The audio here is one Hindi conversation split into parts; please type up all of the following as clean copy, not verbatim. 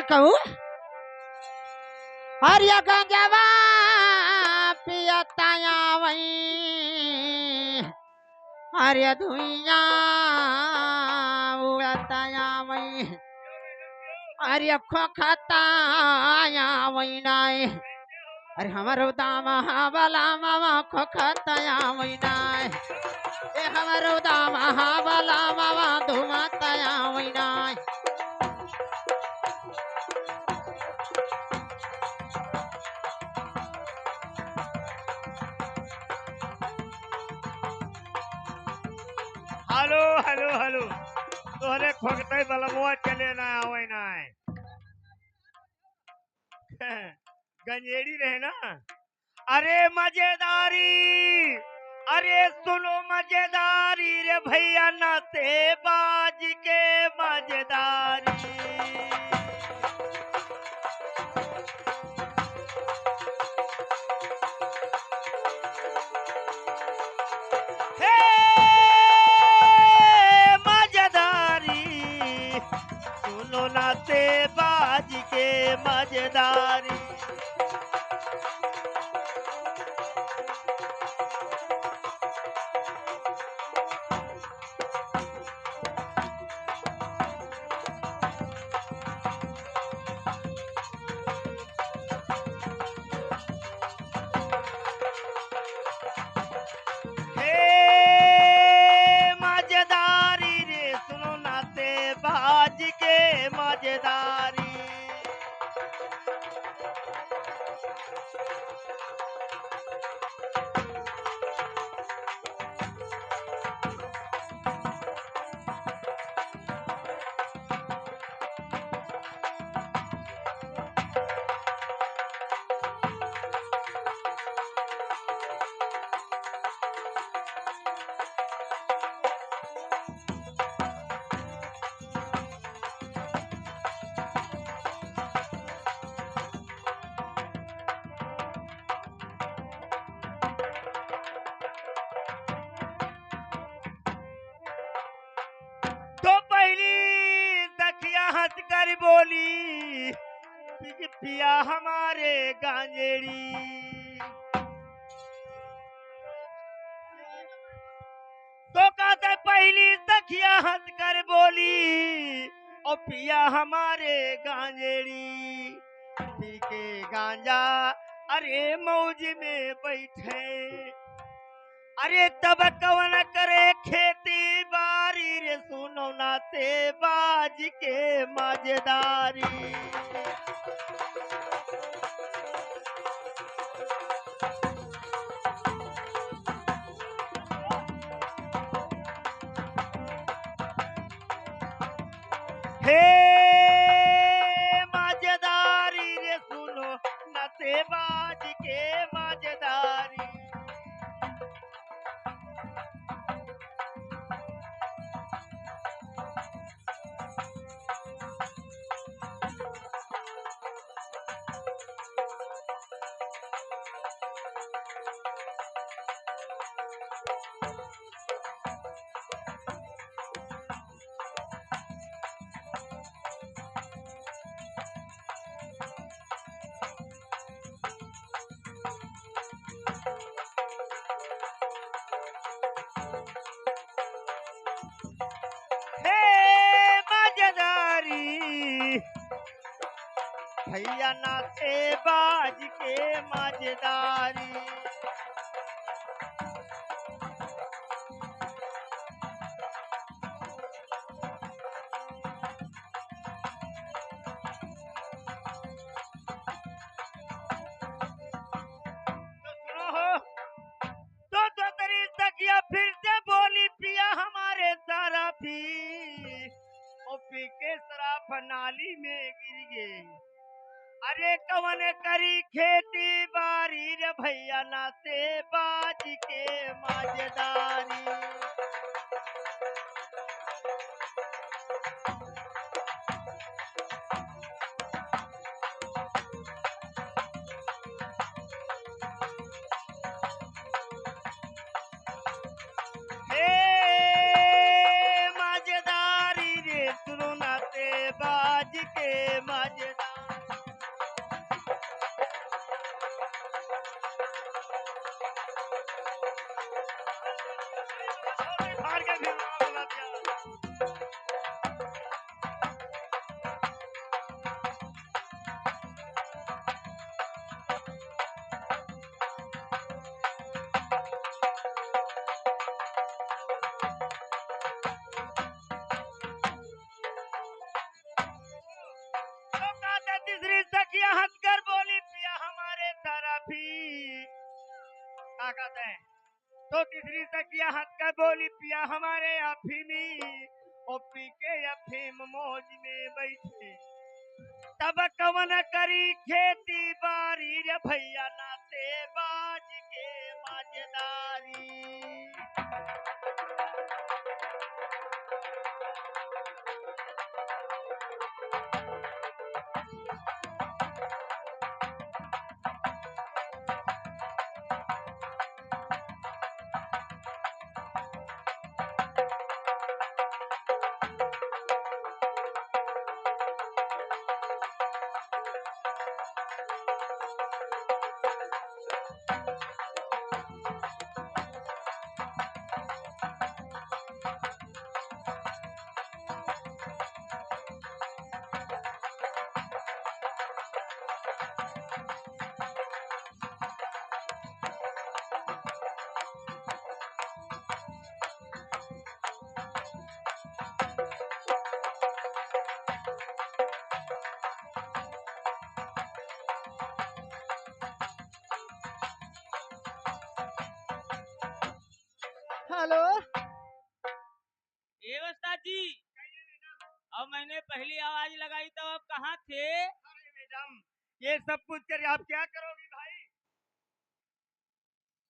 कहूँ हरिया गंजवा पियताया वही हरिया धुइया उड़ताया वही हरिया खोखताया वही नाय अरे हमारो दाम बला मामा खोखताया वही नाय ए हमारो दाम बला मामा धुमताया वही नाय हेलो हेलो हेलो तोहरे खोकते बलमुआ चले ना आवे ना गंजेड़ी रहे ना। अरे मजेदारी, अरे सुनो मजेदारी रे भैया नाते बाज के मजेदारी। हे मजेदारी सुनो नाते बाज के मजेदारी। मजेदारी रे सुनो नाते बाज के मजेदारी। तो पहली दखिया हंस कर बोली पिया हमारे गांजेड़ी। तो कहते पहली दखिया हंस कर बोली ओ पिया हमारे गांजेड़ी। पी के गांजा अरे मौज में बैठे अरे तब कवन करे खेती बारी रे सुनो नाते बाज के मजेदारी। हे मजेदारी रे सुनो नाते बाज के मजेदारी। मजेदारी भैया नाते बाज के मजेदारी। तो सुनो हो तो तेरी तकिया फिर से बोली पिया हमारे सारा पी ओ पी के शराब नाली में गिर गए। अरे कवन करी खेती बारी रे भैया नाते बाज के मजेदारी। हे मजेदारी रे सुनो नाते बाज जी के मजेदार। फाड़ के फिर बुला दिया। तो कहते तीसरी सखिया हंसकर बोली पिया हमारे तरफ ही। क्या कहते हैं? तो तीसरी सखिया हंसकर बोली पिया हमारे अफीमी। ओ पी के अफीम मौज में बैठे। तब कवन करी खेती बारी रे भैया नाते बाज के मजेदारी। हेलो। ए उस्ताद जी, अब मैंने पहली आवाज लगाई तो आप कहाँ थे? अरे मैडम, ये सब पूछ कर आप क्या करोगी भाई?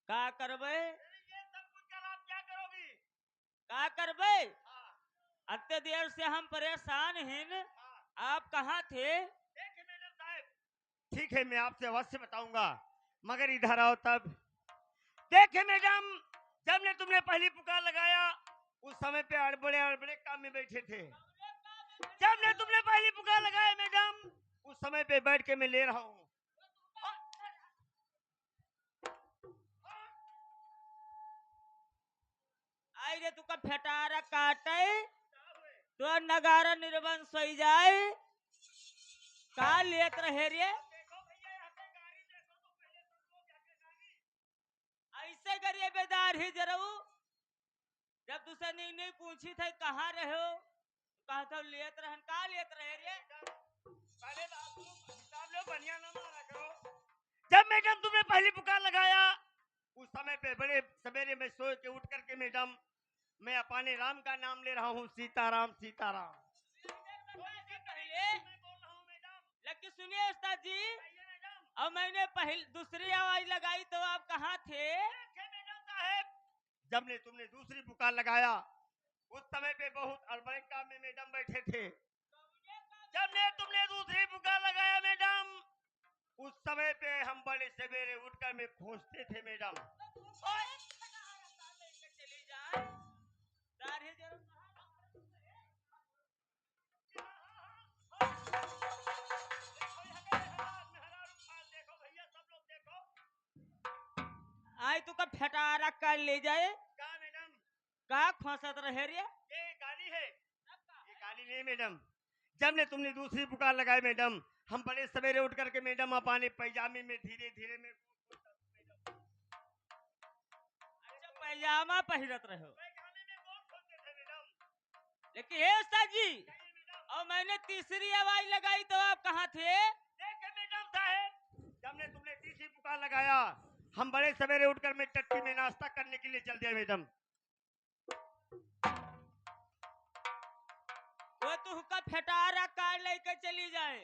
का करबे? ये सब पूछ कर आप क्या करोगी? का करबे? हाँ, अत्ते देर से हम परेशान हैं। हाँ। आप कहाँ थे? देखिए मैडम साहब, ठीक है मैं आपसे अवश्य बताऊंगा, मगर इधर आओ तब। देखिए मैडम, जब ने तुमने पहली पुकार लगाया उस समय पे अड़बड़े काम में बैठे थे। जब ने तुमने पहली पुकार लगाया मैडम उस समय पे बैठ के मैं ले रहा हूँ। आई रे तुका फेटारा काटे तो नगारा निर्वंश हो जाए। का लेत रहे रे? देखो भैया यहाँ पे गाड़ी देखो तो पहले तुम लोग यहाँ पे गाड़ी। ऐसे करिए बेदार ही जरूर। जब तुझसे नहीं पूछी थे कहाँ रहे हो, कहा था लेत रहन। का लेत रहे रे? पहले बात सुनो, हिसाब लो, बनिया ना मारा करो। जब मैडम तुमने पहली पुकार लगाया उस समय पे बड़े सवेरे में सो के उठ करके मैडम मैं अपने राम का नाम ले रहा हूँ, सीताराम सीताराम। तो इससे पहले मैं बोल रहा हूँ मैडम। लेकिन सुनिए उस्ताद जी, कहिए मैडम। अब मैंने दूसरी आवाज लगाई तो आप कहाँ थे? देखिए मैडम साहब, जब ने तुमने दूसरी पुकार लगाया उस समय पे बहुत अड़बड़े काम में मैडम बैठे थे। जब ने तुमने दूसरी पुकार लगाया मैडम उस समय पे हम बड़े सवेरे उठकर में खोजते थे मैडम। चली जाए दाढ़ी जरूर। देखो भैया सब लोग देखो। आई तू का फेटारा कर ले जाए। क्या मैडम? का खोसत रहे रे? ये गाली है? ये गाली नहीं मैडम। जब ने तुमने दूसरी पुकार लगाई मैडम हम बड़े सवेरे उठ करके मैडम अपने पैजामे में धीरे धीरे में अच्छा पैजामा पहिरत रहे हो। पैजामे में गोद खोलते थे मैडम। लेकिन हे उस्ताद जी, और मैंने तीसरी आवाज लगाई तो आप कहाँ थे? देखे मैडम साहब, जब ने तुमने तीसरी पुकार लगाया हम बड़े सवेरे उठकर में टट्टी में नाश्ता करने के लिए चल दिए मैडम। वो तू का फेटारा कार लेके चली जाए।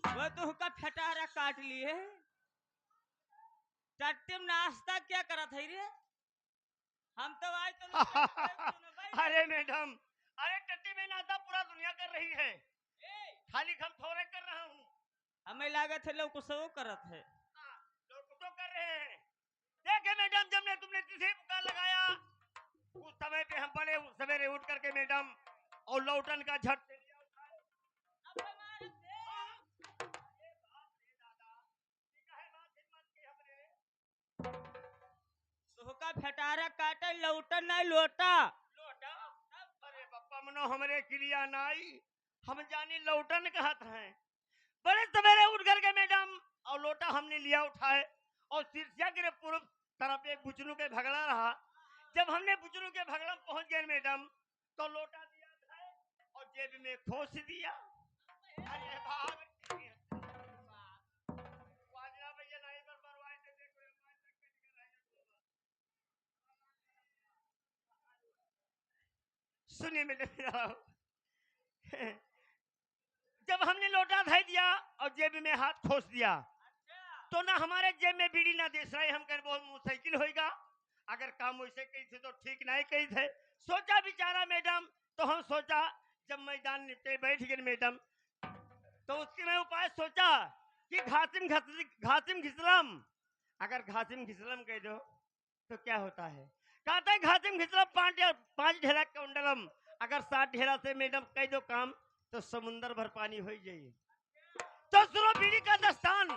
वो तू का फेटारा काट लिए। टट्टी में नाश्ता क्या करत है रे? हम तो आज तो अरे मैडम, अरे टट्टी में नाश्ता पूरा दुनिया कर रही है, खाली हम थोड़े लागत है लोग कुछ करत है। लोग कुछ तो कर रहे हैं। देखे मैडम, जब ने तुमने तीसरी पुकार लगाया उस समय पे हम बड़े सवेरे उठ करके मैडम और लौटन का झट से लिया उठाए। अब हमारे ये बात है दादा, ये काहे बात हिम्मत की हमने तोहका फटारा काटे लौटन नहीं लोटा। लोटा। अरे बप्पा मनो हमरे क्रिया नाई, हम जानी लौटन कहत हैं। बड़े सवेरे उठ करके मैडम और लोटा हमने लिया उठाए और शीर्षा के पूर्व तरफ एक बुचरू के भगड़ा रहा। जब हमने बुचरू के भगड़ा में पहुंच गए मैडम तो लोटा दिया उठाए और जेब में खोस दिया। अरे बाप वाजना भैया नहीं पर परवाह से देखो सुनिए मेरे जब हमने लोटा धै दिया और जेब में हाथ खोस दिया तो ना हमारे जेब में बीड़ी ना देश रहे। हम कह बहुत मुसाइकिल होगा, अगर काम वैसे कही थे तो ठीक नहीं कही थे। सोचा बिचारा मैडम, तो हम सोचा जब मैदान निपटे बैठ गए मैडम तो उसके मैं उपाय सोचा कि घासिम घिसलम, अगर घासिम घिसलम कह दो तो क्या होता है। कहता है घासिम घिसलम पांच ढेला कुंडलम, अगर 60 ढेला से मैडम कह दो काम तो समुंदर भर पानी हो जाइए। तो सुनो बीड़ी का दस्तान,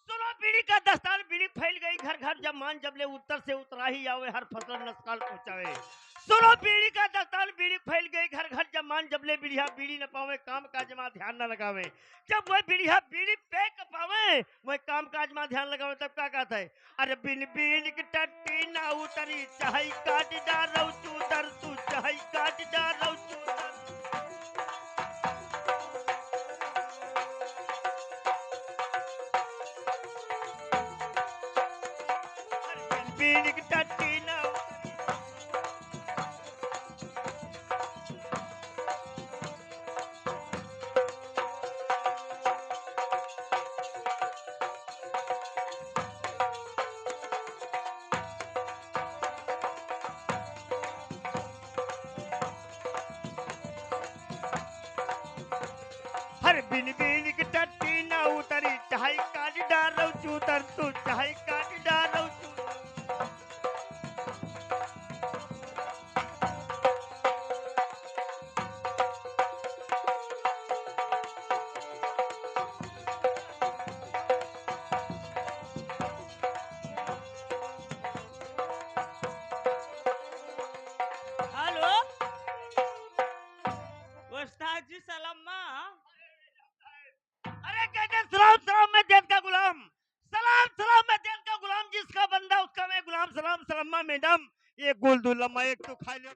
सुनो बीड़ी का दस्तान, बीड़ी फैल गई घर घर, जब मान जब ले उत्तर से उतरा ही आवे, हर फसल नस्काल पहुंचावे। सुनो बीड़ी का दस्तान, बीड़ी फैल गई घर घर, जब मान जब ले बीड़िया बीड़ी न पावे, काम काज में ध्यान न लगावे। जब वह बीड़िया बीड़ी पे पावे वह काम काज में ध्यान लगावे, तब क्या कहता है, अरे बिन बीन की टट्टी ना उतरी चाहे काट डालो चूतर, तू चाहे काट डालो चूतर। बीन की टट्टी ना हर बिन बिन की टट्टी ना उतरी चाहे काट डालो चूतर, तू चाहे काट डालो चूतर। हेलो उस्ताद जी सलामा। अरे कहते सलाम सलाम मैं देश का गुलाम, सलाम सलाम मैं देश का गुलाम, जिसका बंदा उसका मैं गुलाम, सलाम सलामा मैडम। ये गुलदुल्ला एक तो खा ले।